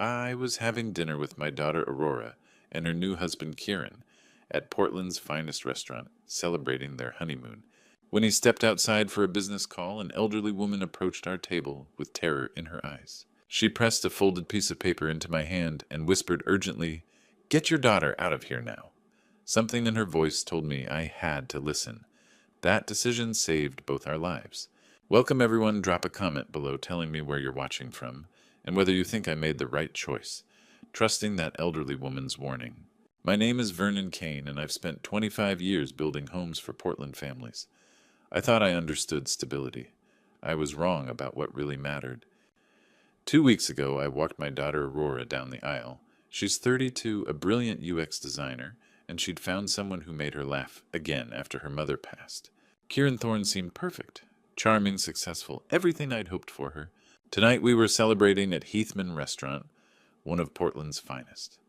I was having dinner with my daughter Aurora and her new husband Kieran at Portland's finest restaurant, celebrating their honeymoon. When he stepped outside for a business call, an elderly woman approached our table with terror in her eyes. She pressed a folded piece of paper into my hand and whispered urgently, "Get your daughter out of here now." Something in her voice told me I had to listen. That decision saved both our lives. Welcome everyone. Drop a comment below telling me where you're watching from and whether you think I made the right choice, trusting that elderly woman's warning. My name is Vernon Kane, and I've spent 25 years building homes for Portland families. I thought I understood stability. I was wrong about what really mattered. 2 weeks ago, I walked my daughter Aurora down the aisle. She's 32, a brilliant UX designer, and she'd found someone who made her laugh again after her mother passed. Kieran Thorne seemed perfect, charming, successful, everything I'd hoped for her. Tonight we were celebrating at Heathman Restaurant, one of Portland's finest.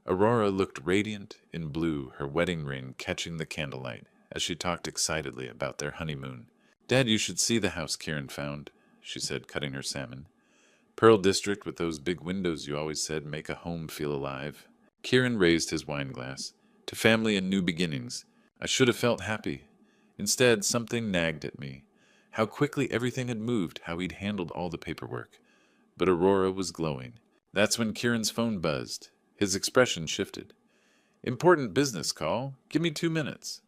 Aurora looked radiant in blue, her wedding ring catching the candlelight, as she talked excitedly about their honeymoon. "Dad, you should see the house Kieran found," she said, cutting her salmon. "Pearl District with those big windows you always said make a home feel alive." Kieran raised his wine glass. "To family and new beginnings." I should have felt happy. Instead, something nagged at me. How quickly everything had moved, how he'd handled all the paperwork. But Aurora was glowing. That's when Kieran's phone buzzed. His expression shifted. "Important business call. Give me 2 minutes."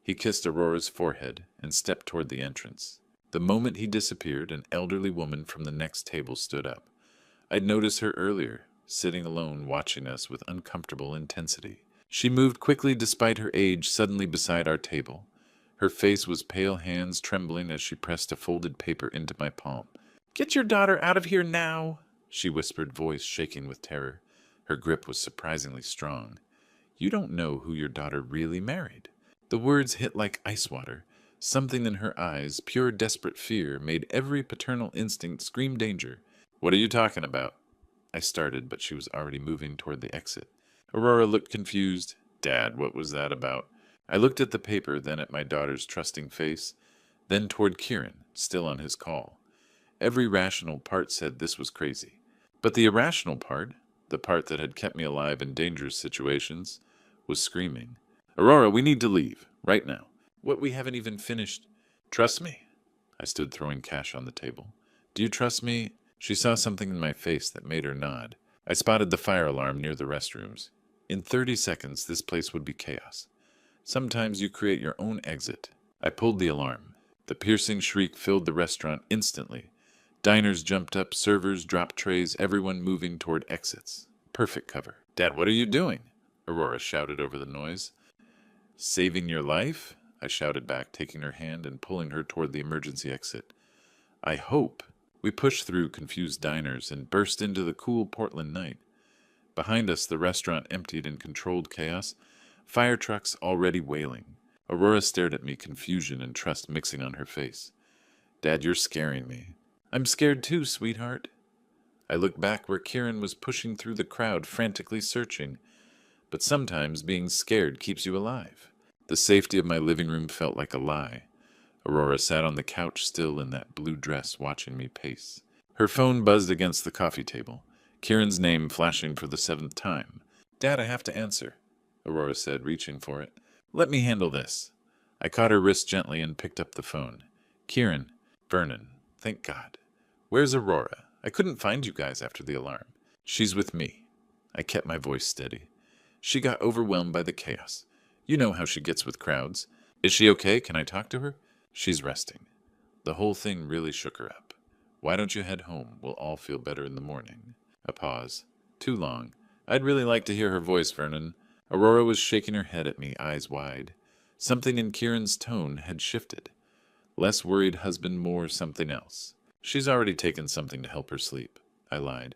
He kissed Aurora's forehead and stepped toward the entrance. The moment he disappeared, an elderly woman from the next table stood up. I'd noticed her earlier, sitting alone watching us with uncomfortable intensity. She moved quickly despite her age, suddenly beside our table. Her face was pale, hands trembling as she pressed a folded paper into my palm. "Get your daughter out of here now," she whispered, voice shaking with terror. Her grip was surprisingly strong. "You don't know who your daughter really married." The words hit like ice water. Something in her eyes, pure desperate fear, made every paternal instinct scream danger. "What are you talking about?" I started, but she was already moving toward the exit. Aurora looked confused. "Dad, what was that about?" I looked at the paper, then at my daughter's trusting face, then toward Kieran, still on his call. Every rational part said this was crazy. But the irrational part, the part that had kept me alive in dangerous situations, was screaming, "Aurora, we need to leave, right now. What, we haven't even finished." "Trust me." I stood throwing cash on the table. "Do you trust me?" She saw something in my face that made her nod. I spotted the fire alarm near the restrooms. In 30 seconds, this place would be chaos. Sometimes you create your own exit. I pulled the alarm. The piercing shriek filled the restaurant instantly. Diners jumped up, servers dropped trays, everyone moving toward exits. Perfect cover. "Dad, what are you doing?" Aurora shouted over the noise. "Saving your life?" I shouted back, taking her hand and pulling her toward the emergency exit. "I hope." We pushed through confused diners and burst into the cool Portland night. Behind us, the restaurant emptied in controlled chaos, fire trucks already wailing. Aurora stared at me, confusion and trust mixing on her face. "Dad, you're scaring me." "I'm scared too, sweetheart." I looked back where Kieran was pushing through the crowd, frantically searching. But sometimes being scared keeps you alive. The safety of my living room felt like a lie. Aurora sat on the couch still in that blue dress, watching me pace. Her phone buzzed against the coffee table, Kieran's name flashing for the 7th time. "Dad, I have to answer," Aurora said, reaching for it. "Let me handle this." I caught her wrist gently and picked up the phone. "Kieran." "Vernon. Thank God." "Where's Aurora? I couldn't find you guys after the alarm." "She's with me." I kept my voice steady. "She got overwhelmed by the chaos. You know how she gets with crowds. Is she okay? Can I talk to her?" "She's resting." The whole thing really shook her up. "Why don't you head home? We'll all feel better in the morning." A pause. Too long. "I'd really like to hear her voice, Vernon." Aurora was shaking her head at me, eyes wide. Something in Kieran's tone had shifted. Less worried husband, more something else. "She's already taken something to help her sleep." I lied.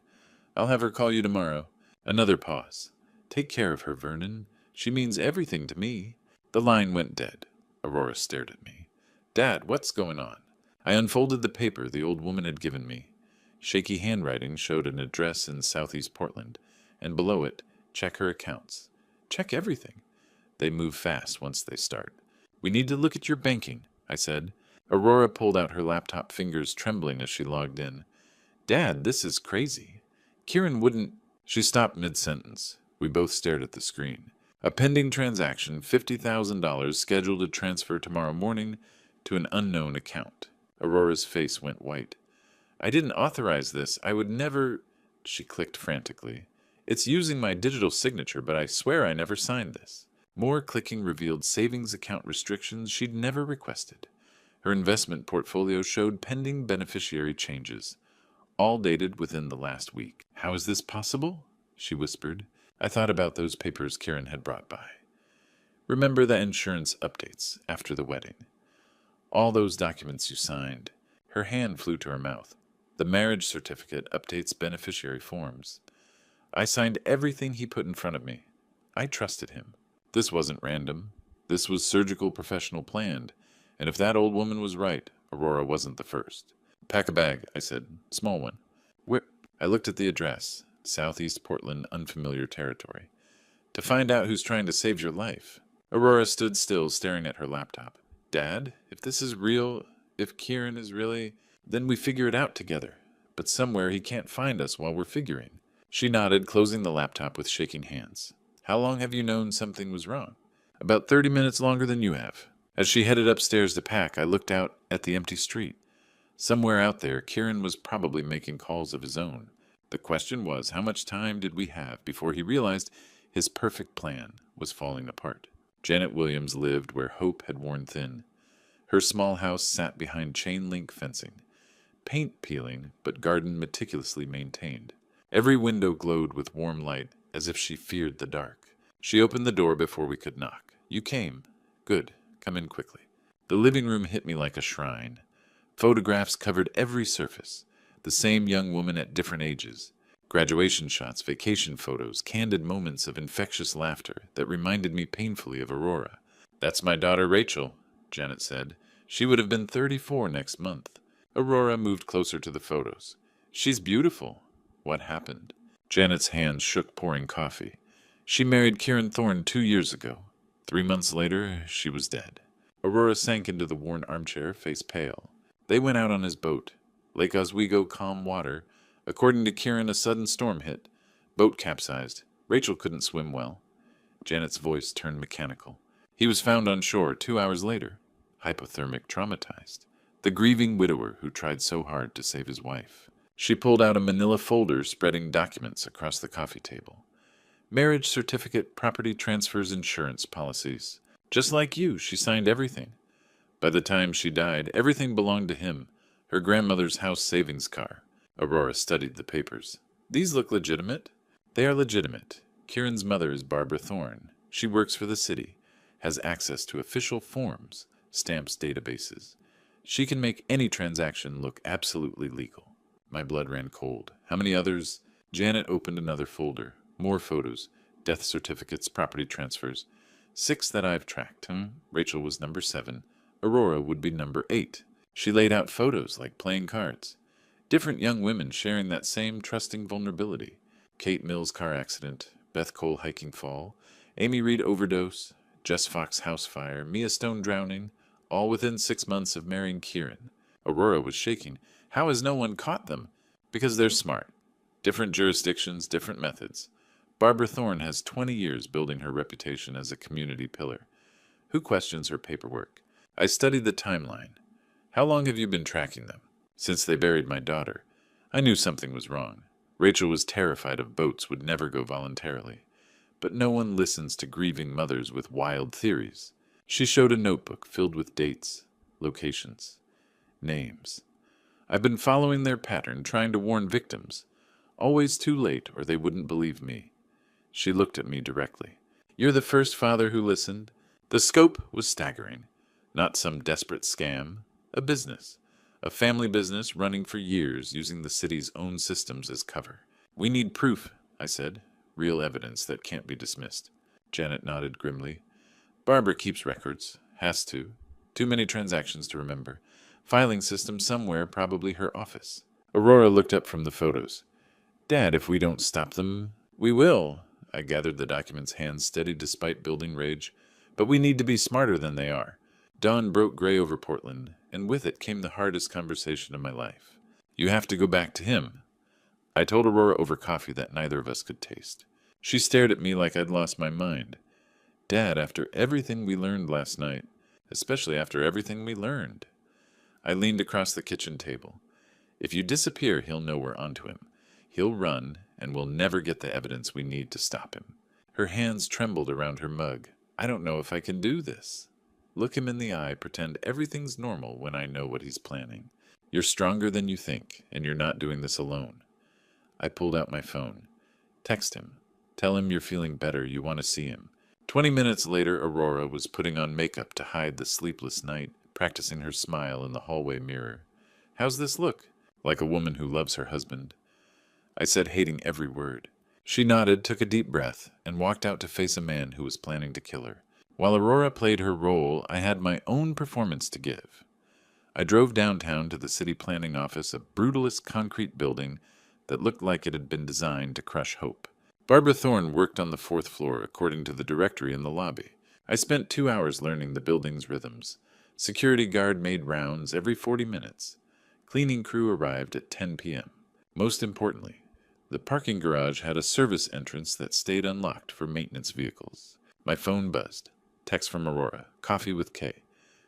"I'll have her call you tomorrow." Another pause. "Take care of her, Vernon. She means everything to me." The line went dead. Aurora stared at me. "Dad, what's going on?" I unfolded the paper the old woman had given me. Shaky handwriting showed an address in southeast Portland, and below it, "Check her accounts." Check everything. They move fast once they start. "We need to look at your banking," I said. Aurora pulled out her laptop, fingers trembling as she logged in. "Dad, this is crazy." Kieran wouldn't... She stopped mid-sentence. We both stared at the screen. A pending transaction, $50,000 scheduled to transfer tomorrow morning to an unknown account. Aurora's face went white. I didn't authorize this. I would never... She clicked frantically. It's using my digital signature, but I swear I never signed this. More clicking revealed savings account restrictions she'd never requested. Her investment portfolio showed pending beneficiary changes, all dated within the last week. How is this possible? She whispered. I thought about those papers Kieran had brought by. Remember the insurance updates after the wedding. All those documents you signed. Her hand flew to her mouth. The marriage certificate updates beneficiary forms. I signed everything he put in front of me. I trusted him. This wasn't random. This was surgical professional planned. And if that old woman was right, Aurora wasn't the first. Pack a bag, I said. Small one. Where? I looked at the address. Southeast Portland, unfamiliar territory. To find out who's trying to save your life. Aurora stood still, staring at her laptop. Dad, if this is real, if Kieran is really, then we figure it out together. But somewhere he can't find us while we're figuring. She nodded, closing the laptop with shaking hands. How long have you known something was wrong? About 30 minutes longer than you have. As she headed upstairs to pack, I looked out at the empty street. Somewhere out there, Kieran was probably making calls of his own. The question was, how much time did we have before he realized his perfect plan was falling apart? Janet Williams lived where hope had worn thin. Her small house sat behind chain-link fencing, paint peeling, but garden meticulously maintained. Every window glowed with warm light, as if she feared the dark. She opened the door before we could knock. You came. Good. Come in quickly. The living room hit me like a shrine. Photographs covered every surface. The same young woman at different ages. Graduation shots, vacation photos, candid moments of infectious laughter that reminded me painfully of Aurora. That's my daughter Rachel, Janet said. She would have been 34 next month. Aurora moved closer to the photos. She's beautiful. What happened? Janet's hands shook pouring coffee. She married Kieran Thorne 2 years ago. 3 months later, she was dead. Aurora sank into the worn armchair, face pale. They went out on his boat. Lake Oswego, calm water. According to Kieran, a sudden storm hit. Boat capsized. Rachel couldn't swim well. Janet's voice turned mechanical. He was found on shore 2 hours later. Hypothermic, traumatized. The grieving widower who tried so hard to save his wife. She pulled out a manila folder spreading documents across the coffee table. Marriage certificate, property transfers, insurance policies. Just like you, she signed everything. By the time she died, everything belonged to him. Her grandmother's house savings car. Aurora studied the papers. These look legitimate. They are legitimate. Kieran's mother is Barbara Thorne. She works for the city, has access to official forms, stamps databases. She can make any transaction look absolutely legal. My blood ran cold. How many others? Janet opened another folder. More photos. Death certificates, property transfers. 6 that I've tracked. Rachel was number 7. Aurora would be number 8. She laid out photos like playing cards. Different young women sharing that same trusting vulnerability. Kate Mills car accident, Beth Cole hiking fall, Amy Reed overdose, Jess Fox house fire, Mia Stone drowning, all within 6 months of marrying Kieran. Aurora was shaking. How has no one caught them? Because they're smart. Different jurisdictions, different methods. Barbara Thorne has 20 years building her reputation as a community pillar. Who questions her paperwork? I studied the timeline. How long have you been tracking them? Since they buried my daughter. I knew something was wrong. Rachel was terrified of boats would never go voluntarily. But no one listens to grieving mothers with wild theories. She showed a notebook filled with dates, locations, names. I've been following their pattern, trying to warn victims. Always too late, or they wouldn't believe me. She looked at me directly. You're the first father who listened. The scope was staggering. Not some desperate scam. A business. A family business running for years using the city's own systems as cover. We need proof, I said. Real evidence that can't be dismissed. Janet nodded grimly. Barbara keeps records. Has to. Too many transactions to remember. Filing system somewhere, probably her office. Aurora looked up from the photos. Dad, if we don't stop them, we will. I gathered the documents, hands steady despite building rage. But we need to be smarter than they are. Dawn broke gray over Portland, and with it came the hardest conversation of my life. You have to go back to him. I told Aurora over coffee that neither of us could taste. She stared at me like I'd lost my mind. Dad, after everything we learned last night, especially after everything we learned. I leaned across the kitchen table. If you disappear, he'll know we're onto him. He'll run, and we'll never get the evidence we need to stop him. Her hands trembled around her mug. I don't know if I can do this. Look him in the eye, pretend everything's normal when I know what he's planning. You're stronger than you think, and you're not doing this alone. I pulled out my phone. Text him. Tell him you're feeling better, you want to see him. 20 minutes later, Aurora was putting on makeup to hide the sleepless night, practicing her smile in the hallway mirror. How's this look? Like a woman who loves her husband. I said, hating every word. She nodded, took a deep breath, and walked out to face a man who was planning to kill her. While Aurora played her role, I had my own performance to give. I drove downtown to the city planning office, a brutalist concrete building that looked like it had been designed to crush hope. Barbara Thorne worked on the 4th floor, according to the directory in the lobby. I spent 2 hours learning the building's rhythms. Security guard made rounds every 40 minutes. Cleaning crew arrived at 10 p.m. Most importantly, the parking garage had a service entrance that stayed unlocked for maintenance vehicles. My phone buzzed. Text from Aurora. Coffee with Kay.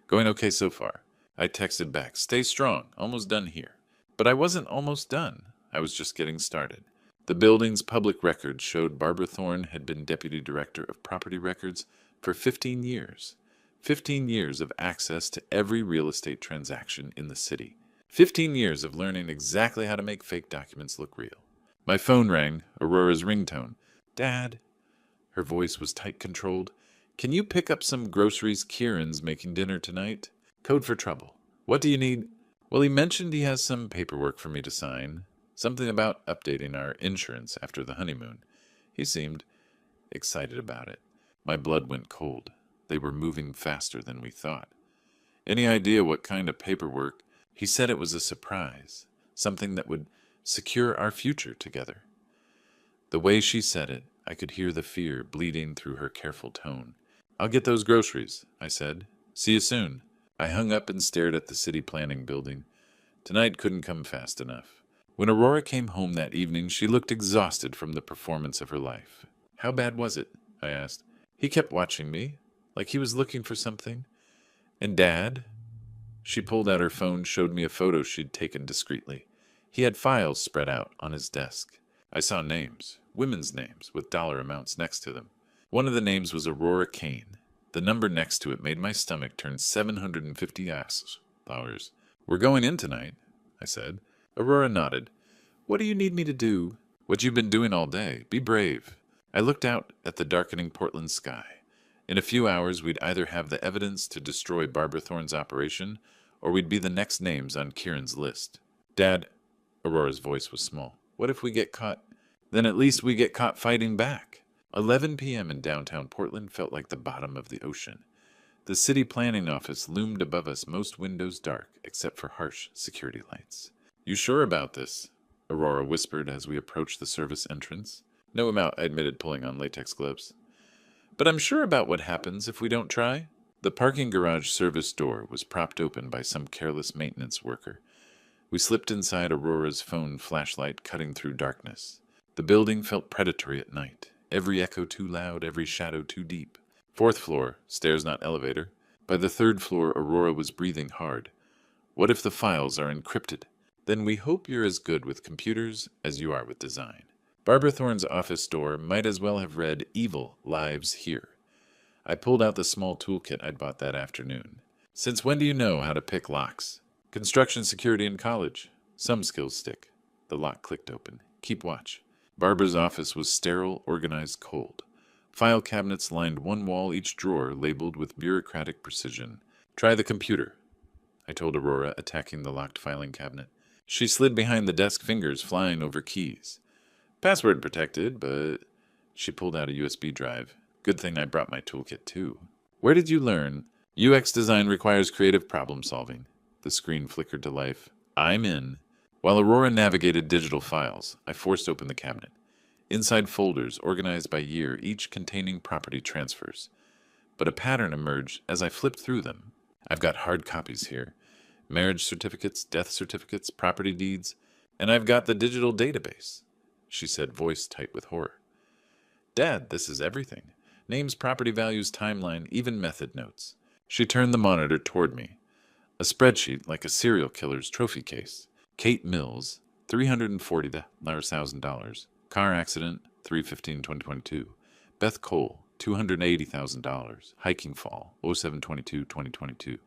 Going okay so far. I texted back. Stay strong. Almost done here. But I wasn't almost done. I was just getting started. The building's public records showed Barbara Thorne had been Deputy Director of Property Records for 15 years. 15 years of access to every real estate transaction in the city. 15 years of learning exactly how to make fake documents look real. My phone rang, Aurora's ringtone. Dad. Her voice was tight controlled. Can you pick up some groceries? Kieran's making dinner tonight. Code for trouble. What do you need? Well, he mentioned he has some paperwork for me to sign. Something about updating our insurance after the honeymoon. He seemed excited about it. My blood went cold. They were moving faster than we thought. Any idea what kind of paperwork? He said it was a surprise, something that would secure our future together. The way she said it, I could hear the fear bleeding through her careful tone. I'll get those groceries, I said. See you soon. I hung up and stared at the city planning building. Tonight couldn't come fast enough. When Aurora came home that evening, she looked exhausted from the performance of her life. How bad was it? I asked. He kept watching me, like he was looking for something. And Dad? She pulled out her phone, showed me a photo she'd taken discreetly. He had files spread out on his desk. I saw names, women's names, with dollar amounts next to them. One of the names was Aurora Kane. The number next to it made my stomach turn $750. We're going in tonight, I said. Aurora nodded. What do you need me to do? What you've been doing all day. Be brave. I looked out at the darkening Portland sky. In a few hours, we'd either have the evidence to destroy Barbara Thorne's operation, or we'd be the next names on Kieran's list. Dad, Aurora's voice was small. What if we get caught? Then at least we get caught fighting back. 11 p.m. in downtown Portland felt like the bottom of the ocean. The city planning office loomed above us, most windows dark, except for harsh security lights. You sure about this? Aurora whispered as we approached the service entrance. No amount, I admitted, pulling on latex gloves. But I'm sure about what happens if we don't try. The parking garage service door was propped open by some careless maintenance worker. We slipped inside, Aurora's phone flashlight cutting through darkness. The building felt predatory at night. Every echo too loud, every shadow too deep. 4th floor, stairs not elevator. By the 3rd floor, Aurora was breathing hard. What if the files are encrypted? Then we hope you're as good with computers as you are with design. Barbara Thorne's office door might as well have read, Evil Lives Here. I pulled out the small toolkit I'd bought that afternoon. Since when do you know how to pick locks? Construction security in college. Some skills stick. The lock clicked open. Keep watch. Barbara's office was sterile, organized, cold. File cabinets lined one wall, each drawer labeled with bureaucratic precision. Try the computer, I told Aurora, attacking the locked filing cabinet. She slid behind the desk, fingers flying over keys. Password protected, but... She pulled out a USB drive. Good thing I brought my toolkit, too. Where did you learn? UX design requires creative problem solving. The screen flickered to life. I'm in. While Aurora navigated digital files, I forced open the cabinet. Inside folders organized by year, each containing property transfers. But a pattern emerged as I flipped through them. I've got hard copies here. Marriage certificates, death certificates, property deeds. And I've got the digital database, she said, voice tight with horror. Dad, this is everything. Names, property values, timeline, even method notes. She turned the monitor toward me. A spreadsheet like a serial killer's trophy case. Kate Mills, $340,000. Car accident, 3/15/2022. Beth Cole, $280,000. Hiking fall, 07/22/2022.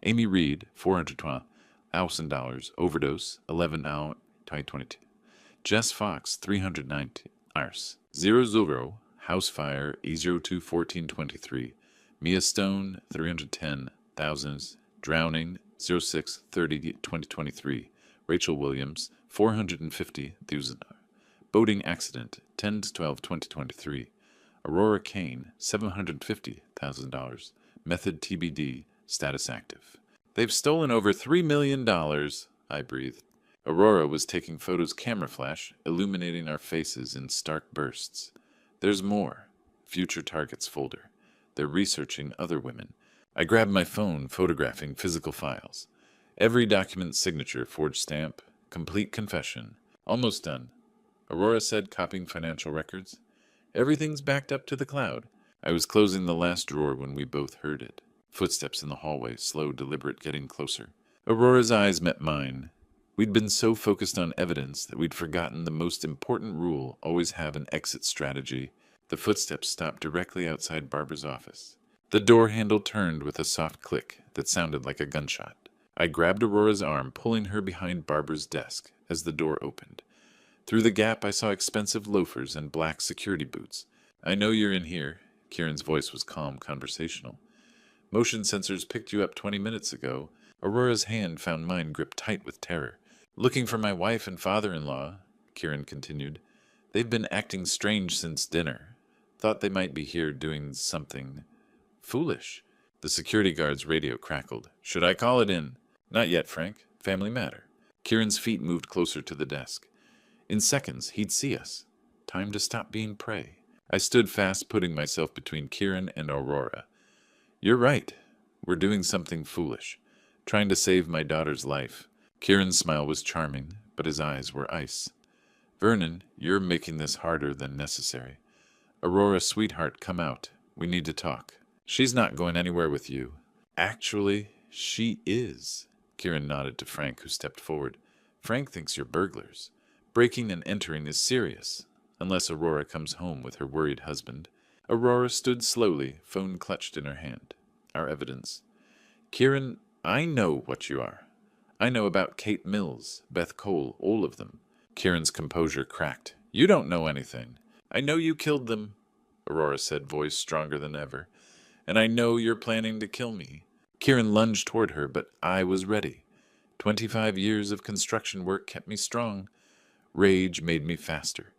Amy Reed, $412,000. Overdose, 11/2022. Jess Fox, $390. 00, house fire, E02/14/23. Mia Stone, $310,000. Drowning, 06/30/2023. Rachel Williams, $450,000. Boating accident, 10/12/2023. Aurora Kane, $750,000. Method TBD, status active. They've stolen over $3 million, I breathed. Aurora was taking photos camera flash, illuminating our faces in stark bursts. There's more. Future targets folder. They're researching other women. I grabbed my phone, photographing physical files. Every document signature, forged stamp, complete confession. Almost done. Aurora said, copying financial records. Everything's backed up to the cloud. I was closing the last drawer when we both heard it. Footsteps in the hallway, slow, deliberate, getting closer. Aurora's eyes met mine. We'd been so focused on evidence that we'd forgotten the most important rule: always have an exit strategy. The footsteps stopped directly outside Barbara's office. The door handle turned with a soft click that sounded like a gunshot. I grabbed Aurora's arm, pulling her behind Barbara's desk as the door opened. Through the gap, I saw expensive loafers and black security boots. I know you're in here. Kieran's voice was calm, conversational. Motion sensors picked you up 20 minutes ago. Aurora's hand found mine gripped tight with terror. Looking for my wife and father-in-law, Kieran continued. They've been acting strange since dinner. Thought they might be here doing something foolish. The security guard's radio crackled. Should I call it in? Not yet, Frank. Family matter. Kieran's feet moved closer to the desk. In seconds, he'd see us. Time to stop being prey. I stood fast, putting myself between Kieran and Aurora. You're right. We're doing something foolish. Trying to save my daughter's life. Kieran's smile was charming, but his eyes were ice. Vernon, you're making this harder than necessary. Aurora, sweetheart, come out. We need to talk. She's not going anywhere with you. Actually, she is. Kieran nodded to Frank, who stepped forward. Frank thinks you're burglars. Breaking and entering is serious, unless Aurora comes home with her worried husband. Aurora stood slowly, phone clutched in her hand. Our evidence. Kieran, I know what you are. I know about Kate Mills, Beth Cole, all of them. Kieran's composure cracked. You don't know anything. I know you killed them, Aurora said, voice stronger than ever. And I know you're planning to kill me. Kieran lunged toward her, but I was ready. 25 years of construction work kept me strong. Rage made me faster.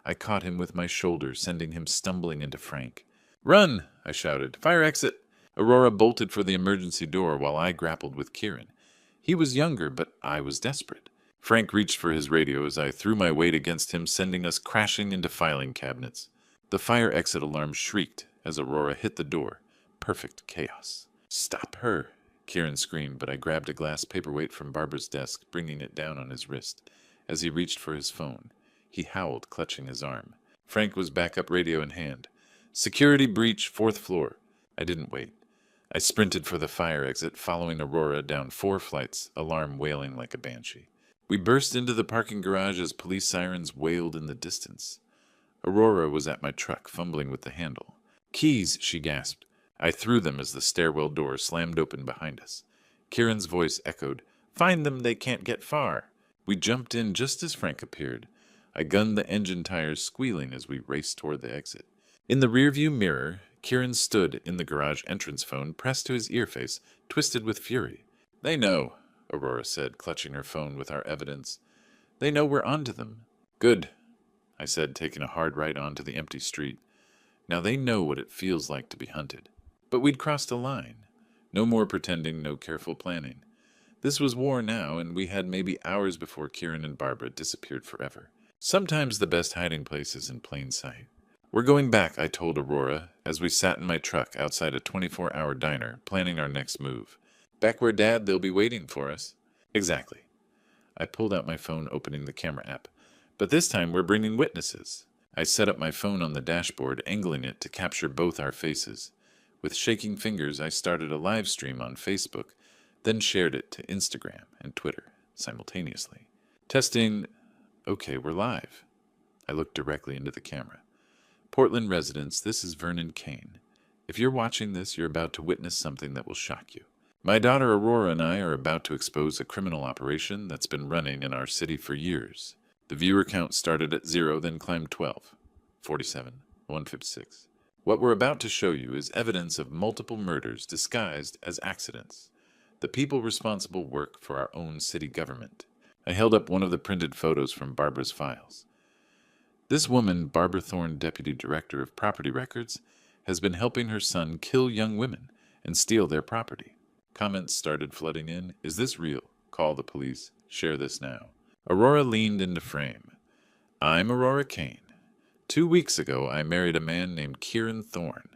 I caught him with my shoulder, sending him stumbling into Frank. Run, I shouted. Fire exit. Aurora bolted for the emergency door while I grappled with Kieran. He was younger, but I was desperate. Frank reached for his radio as I threw my weight against him, sending us crashing into filing cabinets. The fire exit alarm shrieked as Aurora hit the door. Perfect chaos. Stop her, Kieran screamed, but I grabbed a glass paperweight from Barbara's desk, bringing it down on his wrist. As he reached for his phone, he howled, clutching his arm. Frank was backup radio in hand. Security breach, 4th floor. I didn't wait. I sprinted for the fire exit, following Aurora down 4 flights, alarm wailing like a banshee. We burst into the parking garage as police sirens wailed in the distance. Aurora was at my truck, fumbling with the handle. Keys, she gasped. I threw them as the stairwell door slammed open behind us. Kieran's voice echoed, Find them, they can't get far. We jumped in just as Frank appeared. I gunned the engine tires, squealing as we raced toward the exit. In the rearview mirror, Kieran stood in the garage entrance phone, pressed to his earface, twisted with fury. They know, Aurora said, clutching her phone with our evidence. They know we're onto them. Good, I said, taking a hard right onto the empty street. Now they know what it feels like to be hunted. But we'd crossed a line. No more pretending, no careful planning. This was war now, and we had maybe hours before Kieran and Barbara disappeared forever. Sometimes the best hiding place is in plain sight. We're going back, I told Aurora, as we sat in my truck outside a 24-hour diner, planning our next move. Back where Dad, they'll be waiting for us. Exactly. I pulled out my phone, opening the camera app. But this time we're bringing witnesses. I set up my phone on the dashboard, angling it to capture both our faces. With shaking fingers, I started a live stream on Facebook, then shared it to Instagram and Twitter simultaneously. Testing. Okay, we're live. I looked directly into the camera. Portland residents, this is Vernon Kane. If you're watching this, you're about to witness something that will shock you. My daughter Aurora and I are about to expose a criminal operation that's been running in our city for years. The viewer count started at 0, then climbed 12, 47, 156. What we're about to show you is evidence of multiple murders disguised as accidents. The people responsible work for our own city government. I held up one of the printed photos from Barbara's files. This woman, Barbara Thorne, Deputy Director of Property Records, has been helping her son kill young women and steal their property. Comments started flooding in. Is this real? Call the police. Share this now. Aurora leaned into frame. I'm Aurora Kane. 2 weeks ago, I married a man named Kieran Thorne.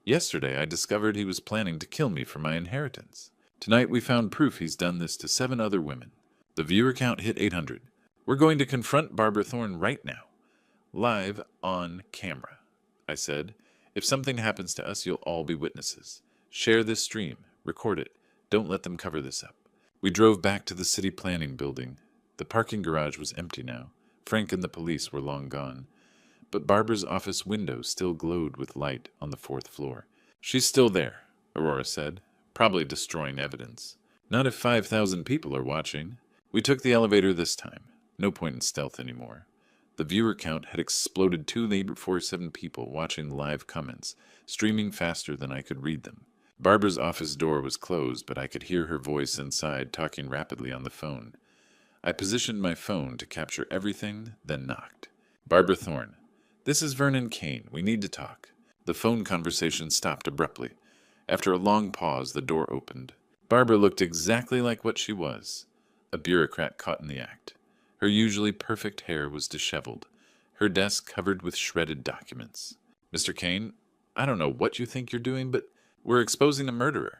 Yesterday, I discovered he was planning to kill me for my inheritance. Tonight, we found proof he's done this to 7 other women. The viewer count hit 800. We're going to confront Barbara Thorne right now. Live on camera. I said, if something happens to us, you'll all be witnesses. Share this stream. Record it. Don't let them cover this up. We drove back to the city planning building. The parking garage was empty now. Frank and the police were long gone. But Barbara's office window still glowed with light on the 4th floor. She's still there, Aurora said, probably destroying evidence. Not if 5,000 people are watching. We took the elevator this time. No point in stealth anymore. The viewer count had exploded 247 people watching live comments, streaming faster than I could read them. Barbara's office door was closed, but I could hear her voice inside talking rapidly on the phone. I positioned my phone to capture everything, then knocked. Barbara Thorne. This is Vernon Kane. We need to talk. The phone conversation stopped abruptly. After a long pause, the door opened. Barbara looked exactly like what she was, a bureaucrat caught in the act. Her usually perfect hair was disheveled, her desk covered with shredded documents. Mr. Kane, I don't know what you think you're doing, but we're exposing a murderer,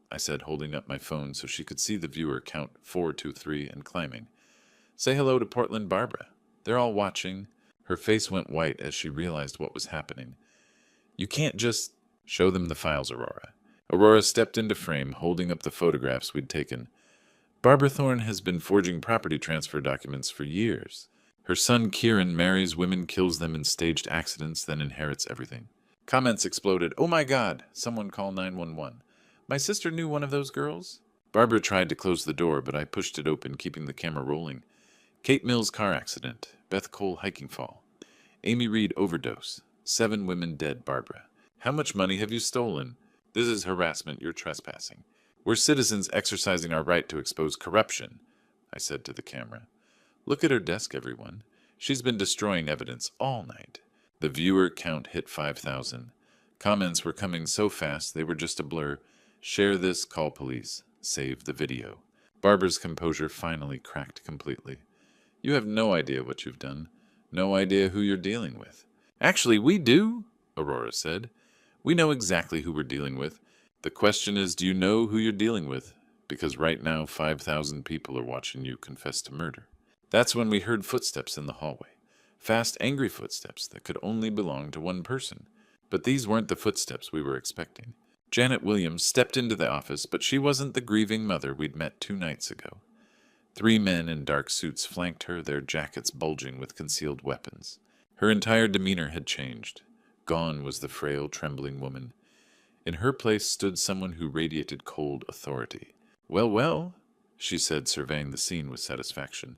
I said, holding up my phone so she could see the viewer count 423 and climbing. Say hello to Portland Barbara. They're all watching. Her face went white as she realized what was happening. You can't just show them the files, Aurora. Aurora stepped into frame, holding up the photographs we'd taken. Barbara Thorne has been forging property transfer documents for years. Her son Kieran marries women, kills them in staged accidents, then inherits everything. Comments exploded. Oh my God! Someone call 911. My sister knew one of those girls? Barbara tried to close the door, but I pushed it open, keeping the camera rolling. Kate Mills car accident. Beth Cole hiking fall. Amy Reed overdose. 7 women dead, Barbara. How much money have you stolen? This is harassment. You're trespassing. We're citizens exercising our right to expose corruption, I said to the camera. Look at her desk, everyone. She's been destroying evidence all night. The viewer count hit 5,000. Comments were coming so fast they were just a blur. Share this, call police, save the video. Barbara's composure finally cracked completely. You have no idea what you've done. No idea who you're dealing with. Actually, we do, Aurora said. We know exactly who we're dealing with. The question is, do you know who you're dealing with? Because right now, 5,000 people are watching you confess to murder. That's when we heard footsteps in the hallway. Fast, angry footsteps that could only belong to one person. But these weren't the footsteps we were expecting. Janet Williams stepped into the office, but she wasn't the grieving mother we'd met 2 nights ago. 3 men in dark suits flanked her, their jackets bulging with concealed weapons. Her entire demeanor had changed. Gone was the frail, trembling woman. In her place stood someone who radiated cold authority. Well, well, she said, surveying the scene with satisfaction.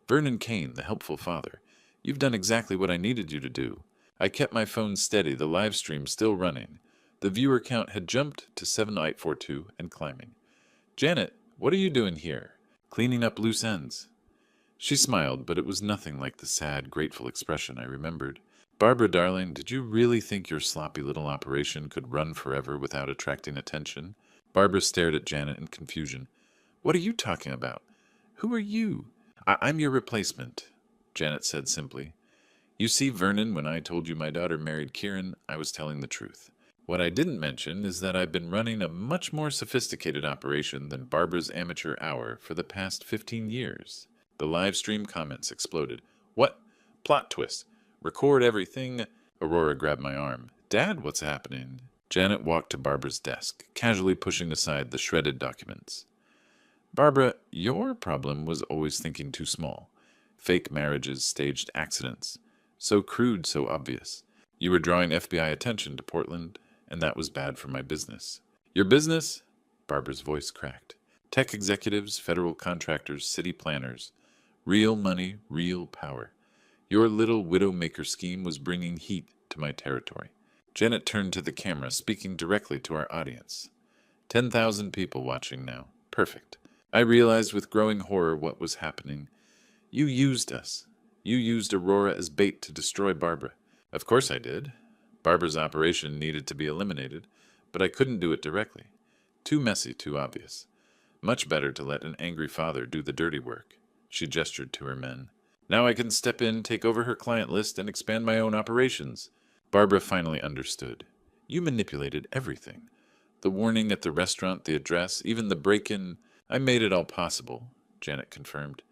Vernon Kane, the helpful father, you've done exactly what I needed you to do. I kept my phone steady, the live stream still running. The viewer count had jumped to 7842 and climbing. Janet, what are you doing here? Cleaning up loose ends. She smiled, but it was nothing like the sad, grateful expression I remembered. Barbara, darling, did you really think your sloppy little operation could run forever without attracting attention? Barbara stared at Janet in confusion. What are you talking about? Who are you? I'm your replacement, Janet said simply. You see, Vernon, when I told you my daughter married Kieran, I was telling the truth. What I didn't mention is that I've been running a much more sophisticated operation than Barbara's amateur hour for the past 15 years. The live stream comments exploded. What? Plot twist. Record everything. Aurora grabbed my arm. Dad, what's happening? Janet walked to Barbara's desk, casually pushing aside the shredded documents. Barbara, your problem was always thinking too small. Fake marriages, staged accidents. So crude, so obvious. You were drawing FBI attention to Portland, and that was bad for my business. Your business? Barbara's voice cracked. Tech executives, federal contractors, city planners. Real money, real power. Your little widowmaker scheme was bringing heat to my territory. Janet turned to the camera, speaking directly to our audience. 10,000 people watching now. Perfect. I realized with growing horror what was happening. You used us. You used Aurora as bait to destroy Barbara. Of course I did. Barbara's operation needed to be eliminated, but I couldn't do it directly. Too messy, too obvious. Much better to let an angry father do the dirty work. She gestured to her men. Now I can step in, take over her client list, and expand my own operations. Barbara finally understood. You manipulated everything. The warning at the restaurant, the address, even the break-in. I made it all possible, Janet confirmed.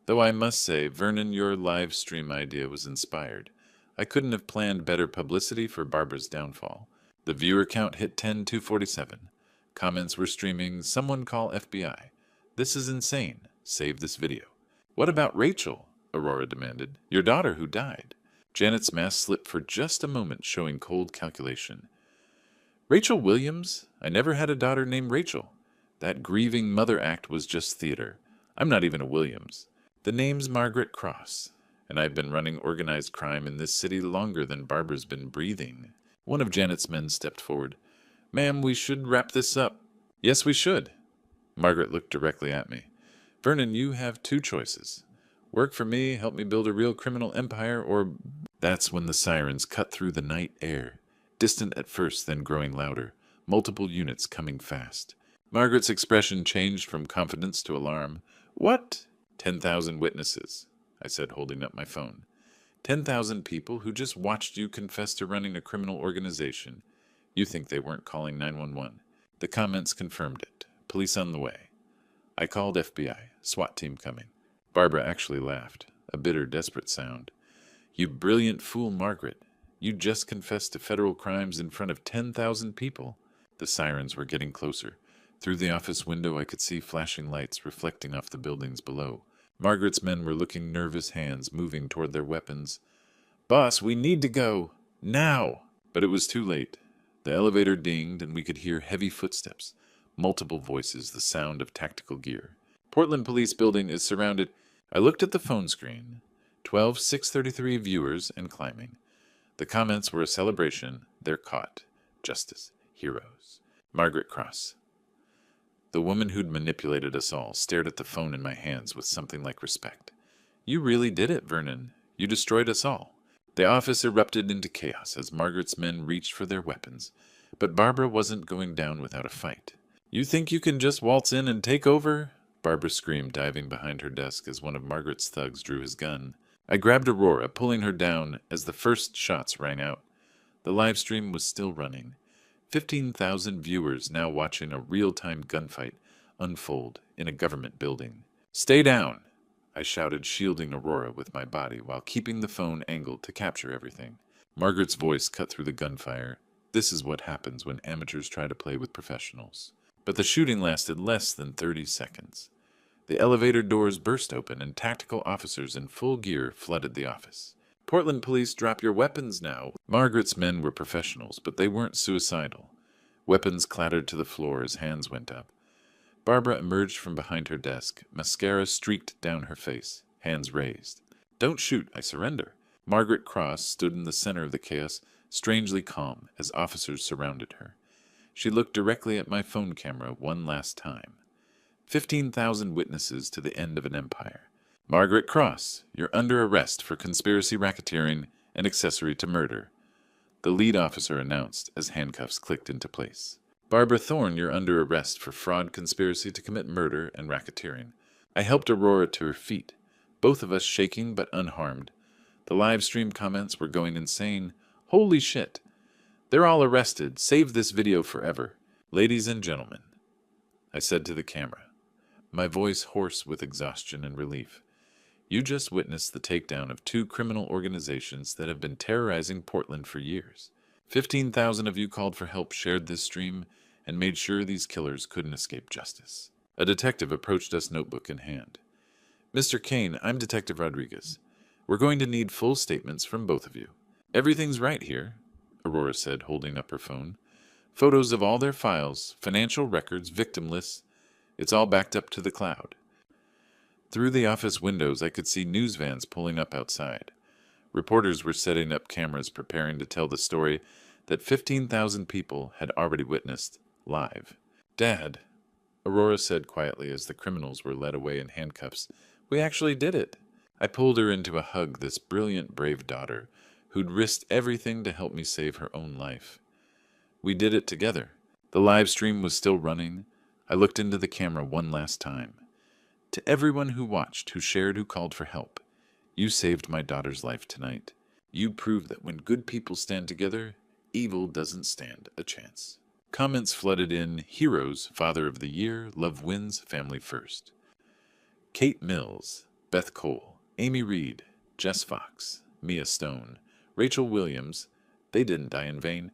Though I must say, Vernon, your live stream idea was inspired. I couldn't have planned better publicity for Barbara's downfall. The viewer count hit 10,247. Comments were streaming, someone call FBI. This is insane. Save this video. What about Rachel? Aurora demanded. Your daughter who died. Janet's mask slipped for just a moment, showing cold calculation. Rachel Williams? I never had a daughter named Rachel. That grieving mother act was just theater. I'm not even a Williams. The name's Margaret Cross, and I've been running organized crime in this city longer than Barbara's been breathing. One of Janet's men stepped forward. Ma'am, we should wrap this up. Yes, we should. Margaret looked directly at me. Vernon, you have two choices. Work for me, help me build a real criminal empire, or... That's when the sirens cut through the night air. Distant at first, then growing louder. Multiple units coming fast. Margaret's expression changed from confidence to alarm. What? 10,000 witnesses, I said, holding up my phone. 10,000 people who just watched you confess to running a criminal organization. You think they weren't calling 911. The comments confirmed it. Police on the way. I called FBI. SWAT team coming. Barbara actually laughed. A bitter, desperate sound. You brilliant fool, Margaret. You just confessed to federal crimes in front of 10,000 people. The sirens were getting closer. Through the office window I could see flashing lights reflecting off the buildings below. Margaret's men were looking nervous, hands moving toward their weapons. Boss, we need to go. Now! But it was too late. The elevator dinged and we could hear heavy footsteps. Multiple voices, the sound of tactical gear. Portland Police Building is surrounded. I looked at the phone screen. 12,633 viewers and climbing. The comments were a celebration. They're caught. Justice. Heroes. Margaret Cross. The woman who'd manipulated us all stared at the phone in my hands with something like respect. You really did it, Vernon. You destroyed us all. The office erupted into chaos as Margaret's men reached for their weapons. But Barbara wasn't going down without a fight. You think you can just waltz in and take over? Barbara screamed, diving behind her desk as one of Margaret's thugs drew his gun. I grabbed Aurora, pulling her down as the first shots rang out. The live stream was still running. 15,000 viewers now watching a real-time gunfight unfold in a government building. Stay down, I shouted, shielding Aurora with my body while keeping the phone angled to capture everything. Margaret's voice cut through the gunfire. This is what happens when amateurs try to play with professionals. But the shooting lasted less than 30 seconds. The elevator doors burst open and tactical officers in full gear flooded the office. Portland police, drop your weapons now. Margaret's men were professionals, but they weren't suicidal. Weapons clattered to the floor as hands went up. Barbara emerged from behind her desk. Mascara streaked down her face, hands raised. Don't shoot, I surrender. Margaret Cross stood in the center of the chaos, strangely calm, as officers surrounded her. She looked directly at my phone camera one last time. 15,000 witnesses to the end of an empire. Margaret Cross, you're under arrest for conspiracy racketeering and accessory to murder, the lead officer announced as handcuffs clicked into place. Barbara Thorne, you're under arrest for fraud, conspiracy to commit murder, and racketeering. I helped Aurora to her feet, both of us shaking but unharmed. The live stream comments were going insane. Holy shit. They're all arrested. Save this video forever. Ladies and gentlemen, I said to the camera, my voice hoarse with exhaustion and relief. You just witnessed the takedown of two criminal organizations that have been terrorizing Portland for years. 15,000 of you called for help, shared this stream, and made sure these killers couldn't escape justice. A detective approached us, notebook in hand. Mr. Kane, I'm Detective Rodriguez. We're going to need full statements from both of you. Everything's right here, Aurora said, holding up her phone. Photos of all their files, financial records, victim lists. It's all backed up to the cloud. Through the office windows, I could see news vans pulling up outside. Reporters were setting up cameras, preparing to tell the story that 15,000 people had already witnessed live. Dad, Aurora said quietly as the criminals were led away in handcuffs, we actually did it. I pulled her into a hug, this brilliant, brave daughter who'd risked everything to help me save her own life. We did it together. The live stream was still running. I looked into the camera one last time. To everyone who watched, who shared, who called for help, you saved my daughter's life tonight. You proved that when good people stand together, evil doesn't stand a chance. Comments flooded in: Heroes, Father of the Year, Love Wins, Family First. Kate Mills, Beth Cole, Amy Reed, Jess Fox, Mia Stone, Rachel Williams, they didn't die in vain.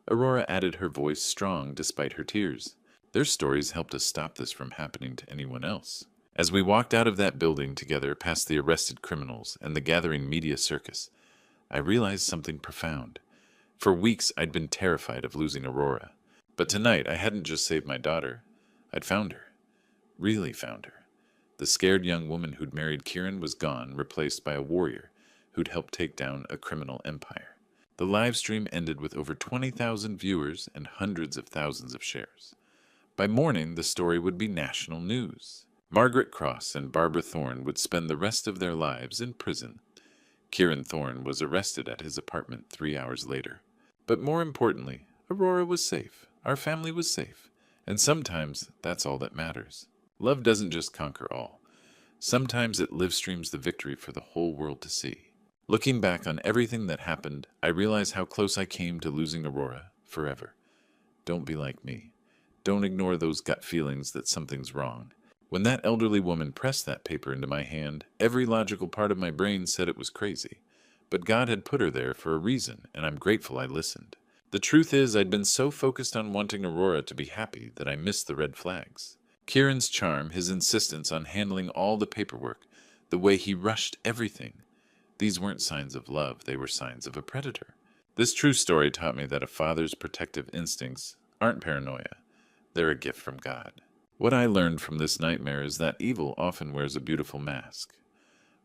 Aurora added, her voice strong despite her tears. Their stories helped us stop this from happening to anyone else. As we walked out of that building together past the arrested criminals and the gathering media circus, I realized something profound. For weeks I'd been terrified of losing Aurora. But tonight I hadn't just saved my daughter. I'd found her. Really found her. The scared young woman who'd married Kieran was gone, replaced by a warrior who'd helped take down a criminal empire. The live stream ended with over 20,000 viewers and hundreds of thousands of shares. By morning, the story would be national news. Margaret Cross and Barbara Thorne would spend the rest of their lives in prison. Kieran Thorne was arrested at his apartment 3 hours later. But more importantly, Aurora was safe. Our family was safe. And sometimes that's all that matters. Love doesn't just conquer all. Sometimes it live streams the victory for the whole world to see. Looking back on everything that happened, I realize how close I came to losing Aurora forever. Don't be like me. Don't ignore those gut feelings that something's wrong. When that elderly woman pressed that paper into my hand, every logical part of my brain said it was crazy. But God had put her there for a reason, and I'm grateful I listened. The truth is, I'd been so focused on wanting Aurora to be happy that I missed the red flags. Kieran's charm, his insistence on handling all the paperwork, the way he rushed everything. These weren't signs of love, they were signs of a predator. This true story taught me that a father's protective instincts aren't paranoia. They're a gift from God. What I learned from this nightmare is that evil often wears a beautiful mask.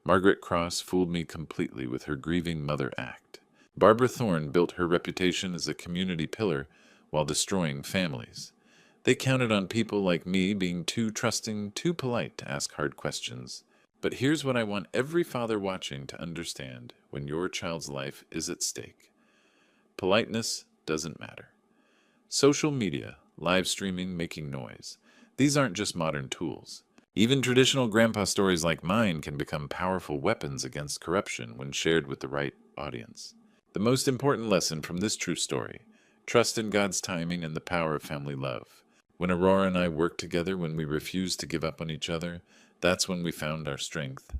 Margaret Cross fooled me completely with her grieving mother act. Barbara Thorne built her reputation as a community pillar while destroying families. They counted on people like me being too trusting, too polite to ask hard questions. But here's what I want every father watching to understand when your child's life is at stake. Politeness doesn't matter. Social media, live streaming, making noise. These aren't just modern tools. Even traditional grandpa stories like mine can become powerful weapons against corruption when shared with the right audience. The most important lesson from this true story: trust in God's timing and the power of family love. When Aurora and I worked together, when we refused to give up on each other, that's when we found our strength.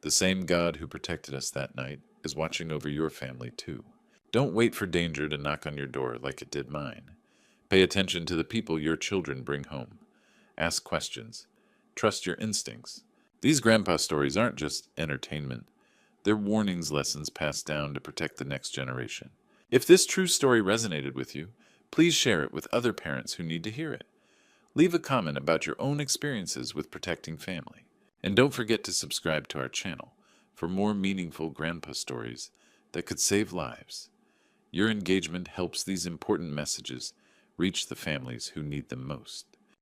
The same God who protected us that night is watching over your family too. Don't wait for danger to knock on your door like it did mine. Pay attention to the people your children bring home. Ask questions. Trust your instincts. These grandpa stories aren't just entertainment. They're warnings, lessons passed down to protect the next generation. If this true story resonated with you, please share it with other parents who need to hear it. Leave a comment about your own experiences with protecting family. And don't forget to subscribe to our channel for more meaningful grandpa stories that could save lives. Your engagement helps these important messages reach the families who need them most.